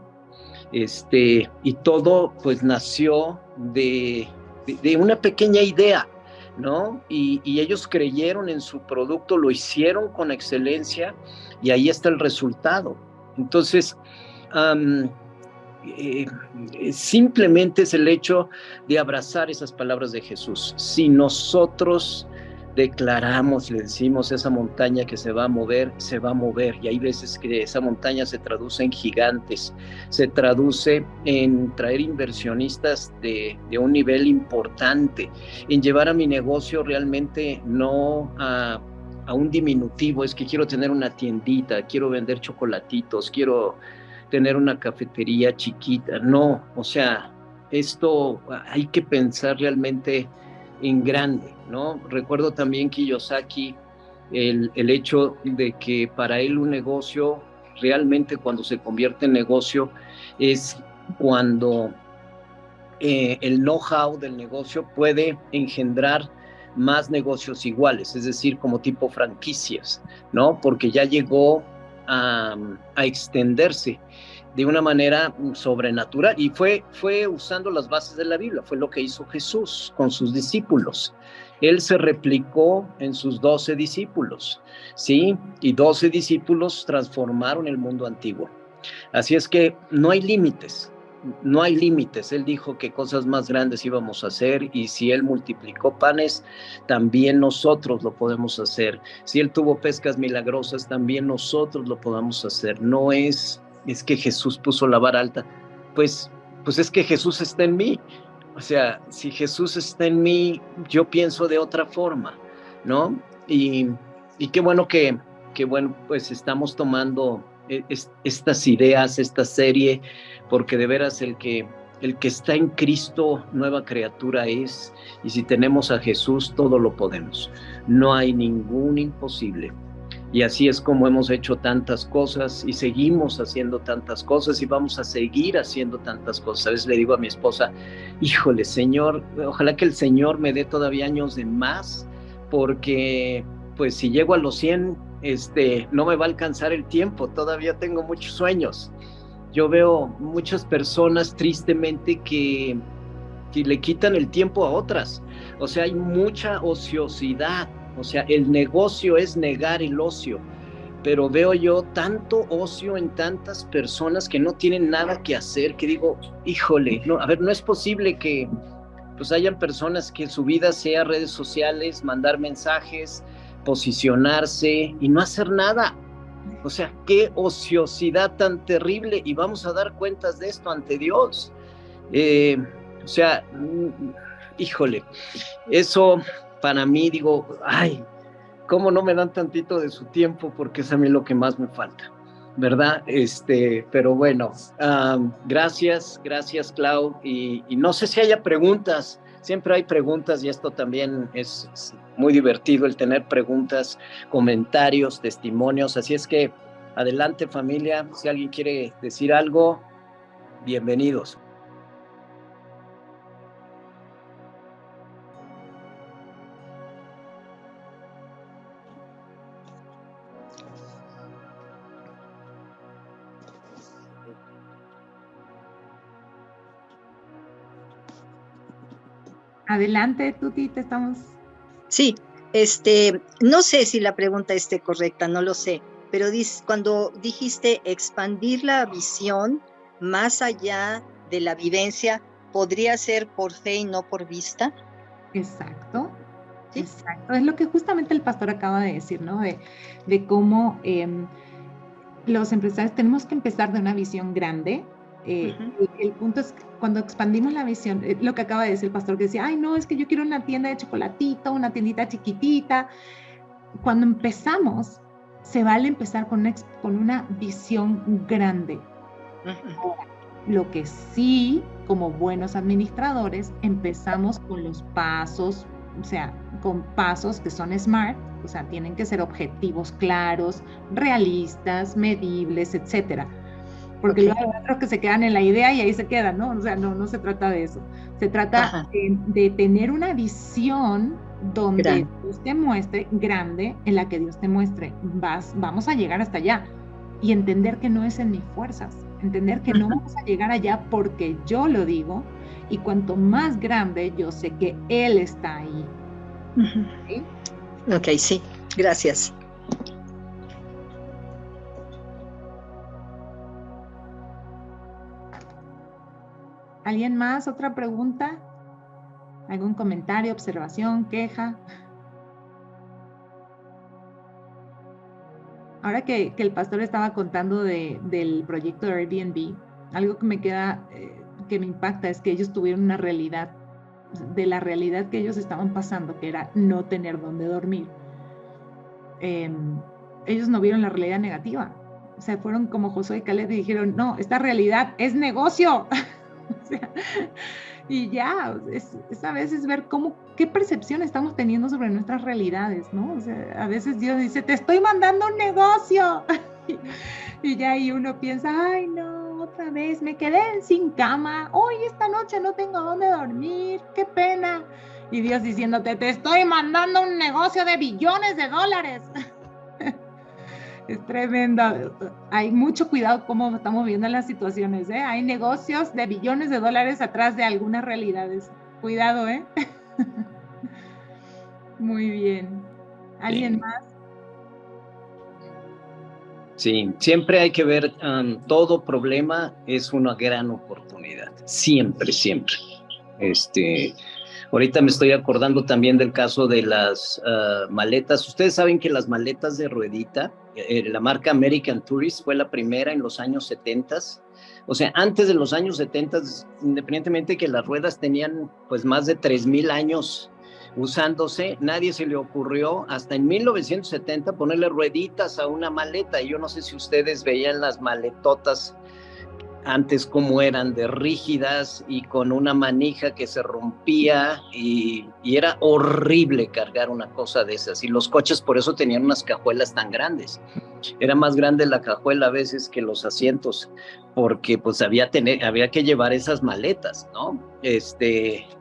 Y todo pues nació de una pequeña idea, ¿no? Y ellos creyeron en su producto, lo hicieron con excelencia y ahí está el resultado. Entonces, simplemente es el hecho de abrazar esas palabras de Jesús. Si nosotros declaramos, le decimos, esa montaña que se va a mover, se va a mover. Y hay veces que esa montaña se traduce en gigantes, se traduce en traer inversionistas de un nivel importante, en llevar a mi negocio realmente no a un diminutivo, es que quiero tener una tiendita, quiero vender chocolatitos, quiero tener una cafetería chiquita. No, o sea, esto hay que pensar realmente en grande, ¿no? Recuerdo también Kiyosaki, el hecho de que para él un negocio, realmente cuando se convierte en negocio, es cuando el know-how del negocio puede engendrar más negocios iguales, es decir, como tipo franquicias, ¿no? Porque ya llegó a extenderse de una manera sobrenatural y fue usando las bases de la Biblia, fue lo que hizo Jesús con sus discípulos. Él se replicó en sus 12 discípulos, ¿sí? Y 12 discípulos transformaron el mundo antiguo. Así es que no hay límites, no hay límites. Él dijo que cosas más grandes íbamos a hacer y si Él multiplicó panes, también nosotros lo podemos hacer. Si Él tuvo pescas milagrosas, también nosotros lo podemos hacer. No es que Jesús puso la vara alta, pues es que Jesús está en mí. O sea, si Jesús está en mí, yo pienso de otra forma, ¿no? Y qué bueno que bueno, pues estamos tomando estas ideas, esta serie, porque de veras el que está en Cristo, nueva criatura es, y si tenemos a Jesús, todo lo podemos. No hay ningún imposible. Y así es como hemos hecho tantas cosas y seguimos haciendo tantas cosas y vamos a seguir haciendo tantas cosas. A veces le digo a mi esposa, híjole, Señor, ojalá que el Señor me dé todavía años de más, porque pues si llego a los 100, no me va a alcanzar el tiempo, todavía tengo muchos sueños. Yo veo muchas personas tristemente que le quitan el tiempo a otras. O sea, hay mucha ociosidad. O sea, el negocio es negar el ocio, pero veo yo tanto ocio en tantas personas que no tienen nada que hacer, que digo, híjole, no, a ver, no es posible que pues hayan personas que su vida sea redes sociales, mandar mensajes, posicionarse y no hacer nada. O sea, qué ociosidad tan terrible, y vamos a dar cuentas de esto ante Dios. O sea, híjole, eso para mí, digo, ay, ¿cómo no me dan tantito de su tiempo? Porque es a mí lo que más me falta, ¿verdad? Pero bueno, gracias, Clau, y no sé si haya preguntas, siempre hay preguntas y esto también es muy divertido, el tener preguntas, comentarios, testimonios, así es que adelante familia, si alguien quiere decir algo, bienvenidos. Adelante, Tuti, te estamos... Sí, no sé si la pregunta esté correcta, no lo sé, pero cuando dijiste expandir la visión más allá de la vivencia, ¿podría ser por fe y no por vista? Exacto, ¿Sí? Exacto. Es lo que justamente el pastor acaba de decir, ¿no? De cómo los empresarios tenemos que empezar de una visión grande. El punto es que cuando expandimos la visión, lo que acaba de decir el pastor, que decía, ay, no, es que yo quiero una tienda de chocolatito, una tiendita chiquitita. Cuando empezamos, se vale empezar con una visión grande. Lo que sí, como buenos administradores, empezamos con los pasos, o sea, con pasos que son SMART, o sea, tienen que ser objetivos claros, realistas, medibles, etcétera. Porque luego hay otros que se quedan en la idea y ahí se quedan, ¿no? O sea, no se trata de eso. Se trata de tener una visión donde Dios te muestre, grande, en la que Dios te muestre, vamos a llegar hasta allá. Y entender que no es en mis fuerzas, entender que no vamos a llegar allá porque yo lo digo, y cuanto más grande, yo sé que Él está ahí. ¿Sí? Ok, sí, gracias. ¿Alguien más? ¿Otra pregunta? ¿Algún comentario, observación, queja? Ahora que el pastor estaba contando del proyecto de Airbnb, algo que me queda, que me impacta es que ellos tuvieron una realidad, de la realidad que ellos estaban pasando, que era no tener dónde dormir. Ellos no vieron la realidad negativa. O sea, fueron como Josué y Caleb y dijeron, no, esta realidad es negocio. O sea, y ya, es a veces ver qué percepción estamos teniendo sobre nuestras realidades, ¿no? O sea, a veces Dios dice, te estoy mandando un negocio. Y ya ahí uno piensa, ay, no, otra vez, me quedé sin cama. Hoy, esta noche no tengo dónde dormir, qué pena. Y Dios diciéndote, te estoy mandando un negocio de billones de dólares. Es tremendo. Hay mucho cuidado cómo estamos viendo las situaciones, ¿eh? Hay negocios de billones de dólares atrás de algunas realidades. Cuidado, ¿eh? Muy bien. ¿Alguien más? Sí, siempre hay que ver, todo problema es una gran oportunidad. Siempre, siempre. Ahorita me estoy acordando también del caso de las maletas. Ustedes saben que las maletas de ruedita, la marca American Tourist fue la primera en los años 70. O sea, antes de los años 70, independientemente que las ruedas tenían pues más de 3,000 años usándose, nadie se le ocurrió hasta en 1970 ponerle rueditas a una maleta. Y yo no sé si ustedes veían las maletotas antes como eran de rígidas y con una manija que se rompía y era horrible cargar una cosa de esas. Y los coches por eso tenían unas cajuelas tan grandes. Era más grande la cajuela a veces que los asientos, porque pues había que llevar esas maletas, ¿no?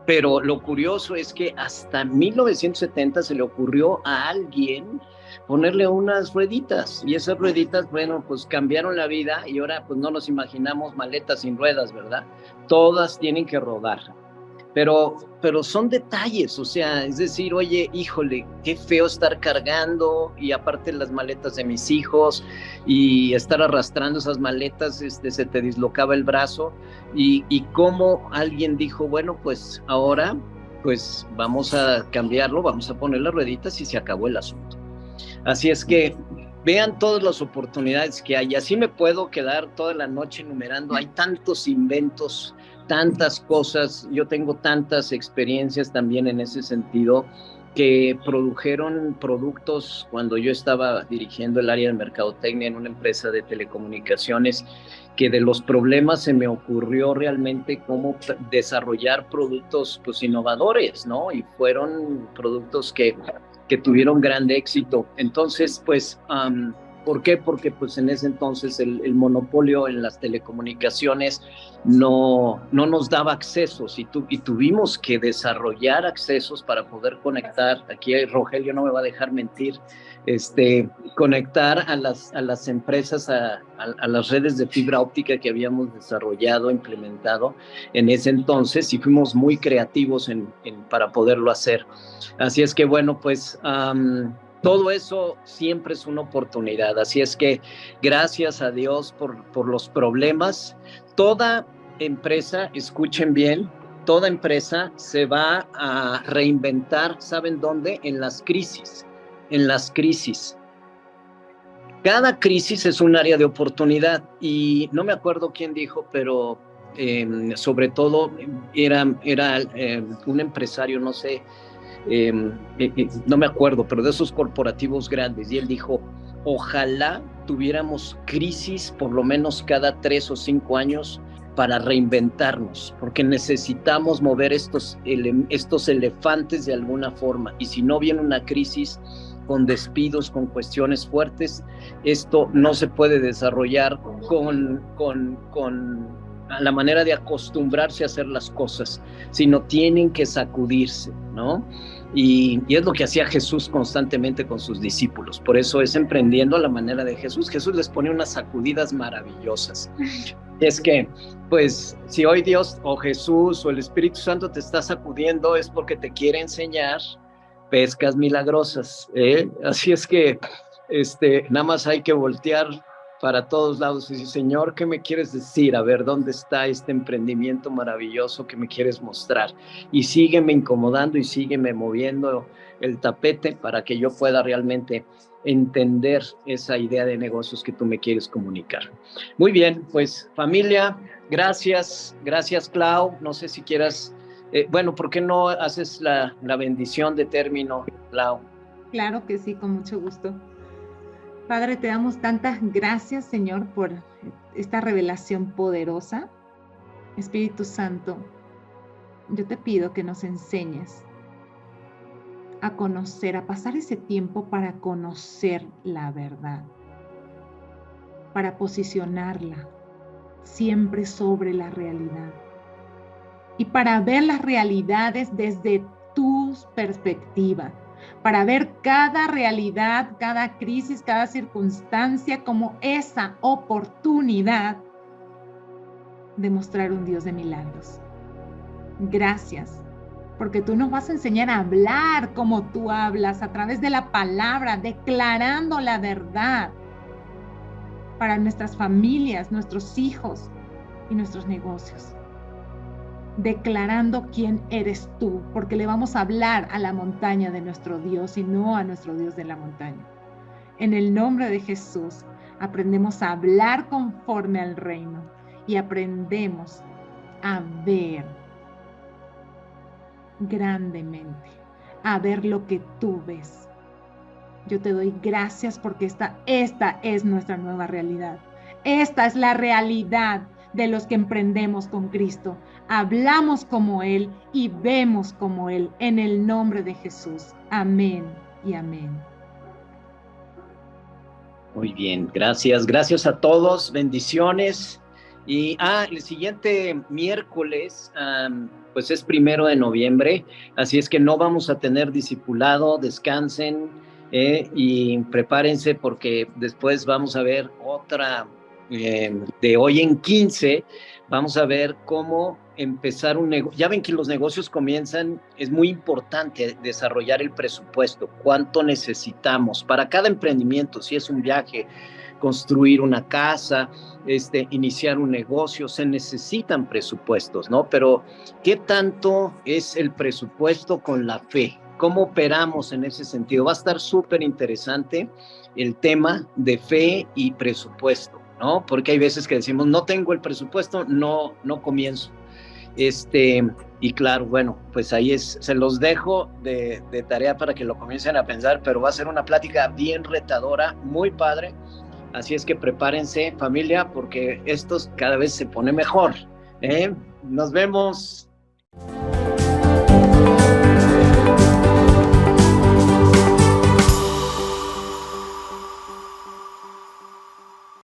Pero lo curioso es que hasta 1970 se le ocurrió a alguien ponerle unas rueditas, y esas rueditas, bueno, pues cambiaron la vida, y ahora pues no nos imaginamos maletas sin ruedas, ¿verdad? Todas tienen que rodar, pero son detalles, o sea, es decir, oye, híjole, qué feo estar cargando, y aparte las maletas de mis hijos, y estar arrastrando esas maletas, se te dislocaba el brazo, y cómo alguien dijo, bueno, pues ahora, pues vamos a cambiarlo, vamos a poner las rueditas, y se acabó el asunto. Así es que vean todas las oportunidades que hay. Así me puedo quedar toda la noche enumerando. Hay tantos inventos, tantas cosas. Yo tengo tantas experiencias también en ese sentido, que produjeron productos cuando yo estaba dirigiendo el área de mercadotecnia en una empresa de telecomunicaciones, que de los problemas se me ocurrió realmente cómo desarrollar productos pues innovadores, ¿no? Y fueron productos que tuvieron gran éxito. Entonces, pues, ¿por qué? Porque pues en ese entonces el monopolio en las telecomunicaciones no nos daba accesos, y tuvimos que desarrollar accesos para poder conectar. Aquí Rogelio no me va a dejar mentir, conectar a las empresas a las redes de fibra óptica que habíamos desarrollado, implementado en ese entonces, y fuimos muy creativos para poderlo hacer. Así es que bueno, pues todo eso siempre es una oportunidad. Así es que gracias a Dios por los problemas. Toda empresa, escuchen bien, toda empresa se va a reinventar. ¿Saben dónde? En las crisis. En las crisis. Cada crisis es un área de oportunidad, y no me acuerdo quién dijo, pero sobre todo era un empresario, no sé, no me acuerdo, pero de esos corporativos grandes, y él dijo, ojalá tuviéramos crisis por lo menos cada 3 o 5 años para reinventarnos, porque necesitamos mover estos elefantes de alguna forma, y si no viene una crisis con despidos, con cuestiones fuertes, esto no se puede desarrollar con la manera de acostumbrarse a hacer las cosas, sino tienen que sacudirse, ¿no? Y es lo que hacía Jesús constantemente con sus discípulos. Por eso es emprendiendo a la manera de Jesús. Jesús les pone unas sacudidas maravillosas. Es que, pues, si hoy Dios o Jesús o el Espíritu Santo te está sacudiendo, es porque te quiere enseñar pescas milagrosas, ¿eh? Así es que nada más hay que voltear para todos lados. Y dice, Señor, ¿qué me quieres decir? A ver, ¿dónde está este emprendimiento maravilloso que me quieres mostrar? Y sígueme incomodando y sígueme moviendo el tapete para que yo pueda realmente entender esa idea de negocios que tú me quieres comunicar. Muy bien, pues familia, gracias, Clau. No sé si quieras, bueno, ¿por qué no haces la bendición de término, Clau? Claro que sí, con mucho gusto. Padre, te damos tantas gracias, Señor, por esta revelación poderosa. Espíritu Santo, yo te pido que nos enseñes a conocer, a pasar ese tiempo para conocer la verdad, para posicionarla siempre sobre la realidad y para ver las realidades desde tu perspectiva, para ver cada realidad, cada crisis, cada circunstancia como esa oportunidad de mostrar un Dios de milagros. Gracias, porque tú nos vas a enseñar a hablar como tú hablas, a través de la palabra, declarando la verdad para nuestras familias, nuestros hijos y nuestros negocios. Declarando quién eres tú, porque le vamos a hablar a la montaña de nuestro Dios y no a nuestro Dios de la montaña. En el nombre de Jesús, aprendemos a hablar conforme al reino y aprendemos a ver grandemente, a ver lo que tú ves. Yo te doy gracias porque esta es nuestra nueva realidad. Esta es la realidad de los que emprendemos con Cristo. Hablamos como Él y vemos como Él, en el nombre de Jesús. Amén y amén. Muy bien, gracias a todos, bendiciones. Y el siguiente miércoles, pues es 1 de noviembre, así es que no vamos a tener discipulado, descansen y prepárense porque después vamos a ver otra, de hoy en 15, vamos a ver cómo empezar un negocio. Ya ven que los negocios comienzan, es muy importante desarrollar el presupuesto, cuánto necesitamos para cada emprendimiento, si es un viaje, construir una casa, iniciar un negocio, se necesitan presupuestos, ¿no? Pero ¿qué tanto es el presupuesto con la fe? ¿Cómo operamos en ese sentido? Va a estar súper interesante el tema de fe y presupuesto, ¿no? Porque hay veces que decimos, no tengo el presupuesto, no comienzo. Y claro, bueno, pues ahí se los dejo de tarea para que lo comiencen a pensar, pero va a ser una plática bien retadora, muy padre. Así es que prepárense, familia, porque esto cada vez se pone mejor. Nos vemos.